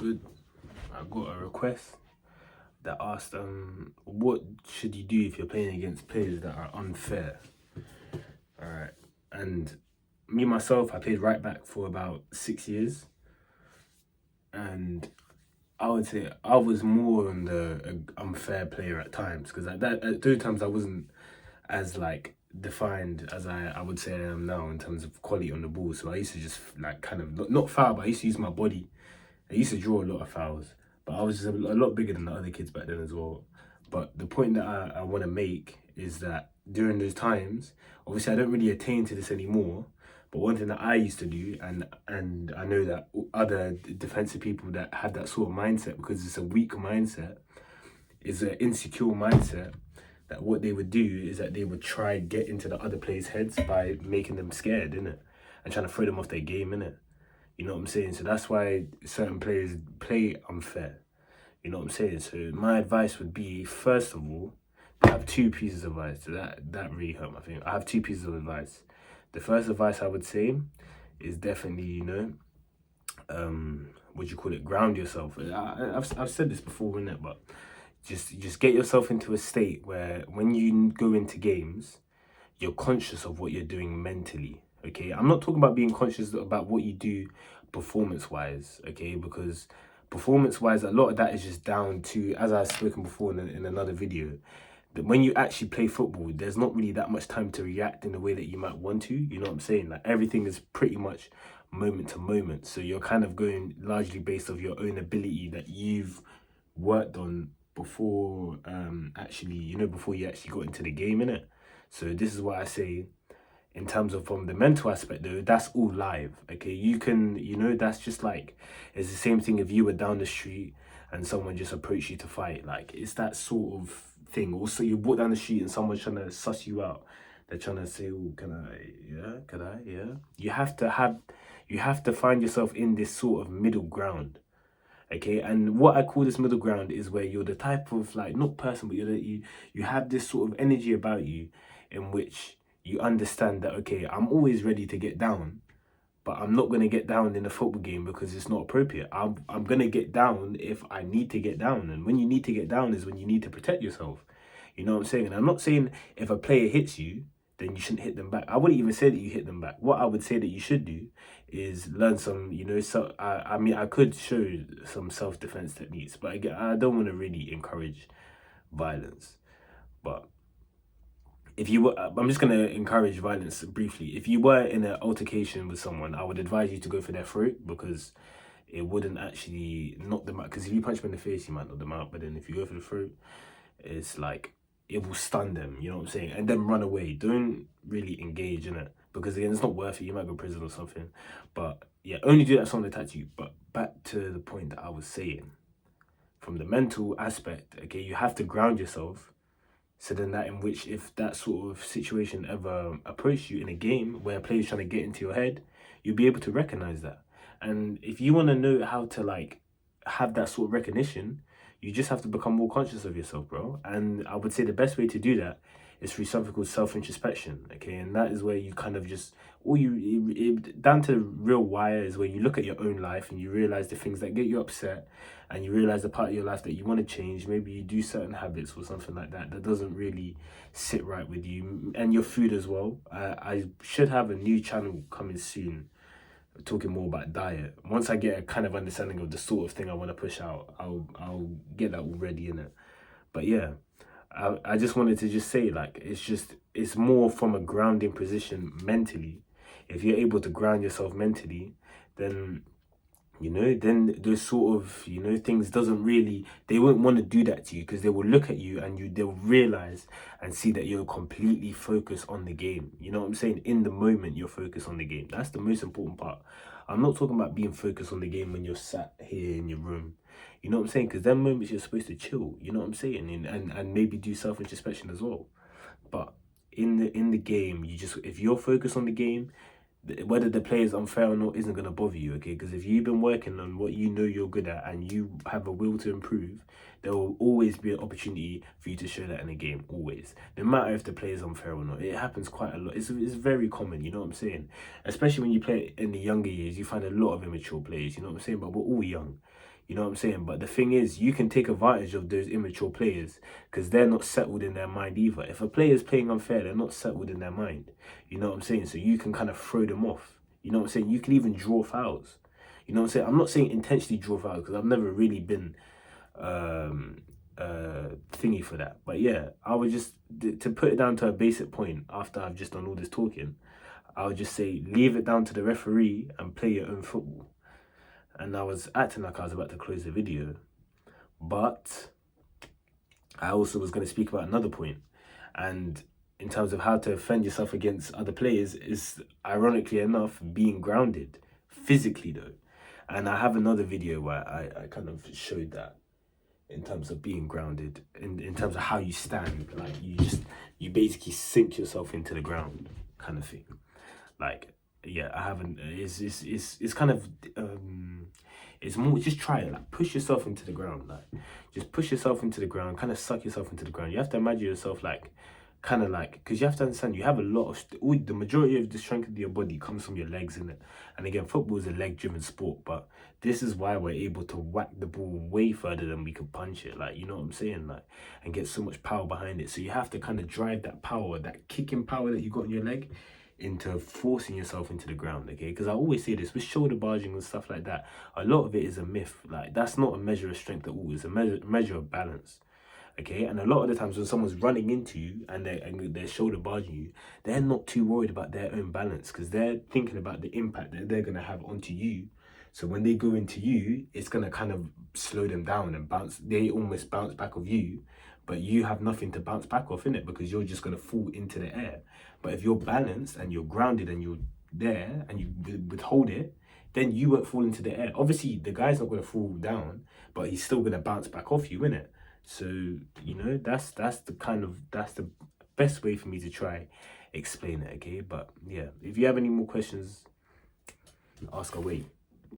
good. I got a request that asked, what should you do if you're playing against players that are unfair? All right, and me myself, I played right back for about 6 years, and I would say I was more on the unfair player at times because at those times I wasn't as like defined as I would say I am now in terms of quality on the ball. So I used to just like kind of not foul, but I used to use my body. I used to draw a lot of fouls, but I was just a lot bigger than the other kids back then as well. But the point that I want to make is that during those times, obviously I don't really attain to this anymore. But one thing that I used to do, and I know that other defensive people that have that sort of mindset because it's a weak mindset, is an insecure mindset. That what they would do is that they would try get into the other players' heads by making them scared, innit? And trying to throw them off their game, innit? You know what I'm saying? So that's why certain players play unfair. You know what I'm saying? So my advice would be, first of all, I have two pieces of advice. So that really hurt my thing. I have two pieces of advice. The first advice I would say is definitely, what do you call it? Ground yourself. I've said this before, innit? But just get yourself into a state where when you go into games, you're conscious of what you're doing mentally. Okay, I'm not talking about being conscious about what you do performance wise. Okay, because performance wise, a lot of that is just down to, as I've spoken before in another video, that when you actually play football, there's not really that much time to react in the way that you might want to. You know what I'm saying? Like everything is pretty much moment to moment. So you're kind of going largely based off your own ability that you've worked on before before you actually got into the game, innit? So this is why I say, in terms of from the mental aspect though, that's all live. Okay, you can, that's just like, it's the same thing if you were down the street and someone just approached you to fight. Like, it's that sort of thing. Also, you walk down the street and someone's trying to suss you out. They're trying to say, oh, can I, yeah, could I, yeah. You have to find yourself in this sort of middle ground. Okay, and what I call this middle ground is where you're the type of, like, not person, but you have this sort of energy about you in which you understand that, okay, I'm always ready to get down, but I'm not going to get down in a football game because it's not appropriate. I'm going to get down if I need to get down, and when you need to get down is when you need to protect yourself. You know what I'm saying? And I'm not saying if a player hits you, then you shouldn't hit them back. I wouldn't even say that you hit them back. What I would say that you should do is learn some, I mean, I could show some self-defense techniques, but again, I don't want to really encourage violence. But if you were, I'm just going to encourage violence briefly. If you were in an altercation with someone, I would advise you to go for their throat because it wouldn't actually knock them out. Because if you punch them in the face, you might knock them out. But then if you go for the throat, it's like, it will stun them, you know what I'm saying? And then run away. Don't really engage in it. Because again, it's not worth it. You might go to prison or something. But yeah, only do that if someone attacks you. But back to the point that I was saying. From the mental aspect, okay, you have to ground yourself. So then that in which if that sort of situation ever approached you in a game where a player's trying to get into your head, you'll be able to recognize that. And if you want to know how to like have that sort of recognition, you just have to become more conscious of yourself, bro. And I would say the best way to do that is through something called self-introspection, okay? And that is where you kind of just, down to the real wire is where you look at your own life and you realize the things that get you upset and you realize the part of your life that you want to change. Maybe you do certain habits or something like that that doesn't really sit right with you. And your food as well. I should have a new channel coming soon talking more about diet. Once I get a kind of understanding of the sort of thing I want to push out, I'll get that already in it. But yeah, I just wanted to just say, like, it's more from a grounding position mentally. If you're able to ground yourself mentally, then then those sort of, things doesn't really, they won't want to do that to you because they will look at you and they'll realize and see that you're completely focused on the game. You know what I'm saying? In the moment, you're focused on the game. That's the most important part. I'm not talking about being focused on the game when you're sat here in your room. You know what I'm saying? Because them moments you're supposed to chill. You know what I'm saying? And maybe do self-introspection as well. But in the game, if you're focused on the game, whether the play is unfair or not isn't going to bother you, okay? Because if you've been working on what you know you're good at and you have a will to improve, there will always be an opportunity for you to show that in a game, always. No matter if the play is unfair or not. It happens quite a lot. It's very common, you know what I'm saying? Especially when you play in the younger years, you find a lot of immature players, you know what I'm saying? But we're all young. You know what I'm saying? But the thing is, you can take advantage of those immature players because they're not settled in their mind either. If a player is playing unfair, they're not settled in their mind. You know what I'm saying? So you can kind of throw them off. You know what I'm saying? You can even draw fouls. You know what I'm saying? I'm not saying intentionally draw fouls because I've never really been thingy for that. But yeah, I would just, to put it down to a basic point after I've just done all this talking, I would just say leave it down to the referee and play your own football. And I was acting like I was about to close the video, but I also was going to speak about another point. And in terms of how to defend yourself against other players is, ironically enough, being grounded physically though. And I have another video where I kind of showed that in terms of being grounded, in terms of how you stand. Like you basically sink yourself into the ground kind of thing. Like, yeah, I haven't, it's kind of, it's more, just try it, like push yourself into the ground, like just push yourself into the ground, kind of suck yourself into the ground. You have to imagine yourself like, kind of like, because you have to understand, you have a lot of, the majority of the strength of your body comes from your legs, in it. And again, football is a leg-driven sport, but this is why we're able to whack the ball way further than we can punch it, like, you know what I'm saying, like, and get so much power behind it. So you have to kind of drive that power, that kicking power that you got in your leg, into forcing yourself into the ground, okay? Because I always say this with shoulder barging and stuff like that, a lot of it is a myth. Like, that's not a measure of strength at all. It's a measure of balance, okay? And a lot of the times when someone's running into you and they're shoulder barging you, they're not too worried about their own balance because they're thinking about the impact that they're going to have onto you. So when they go into you, it's going to kind of slow them down and they almost bounce back off you, but you have nothing to bounce back off in it because you're just going to fall into the air. But if you're balanced and you're grounded and you're there and you withhold it, then you won't fall into the air. Obviously, the guy's not going to fall down, but he's still going to bounce back off you, innit? So, you know, that's the best way for me to try explain it, okay? But yeah, if you have any more questions, ask away.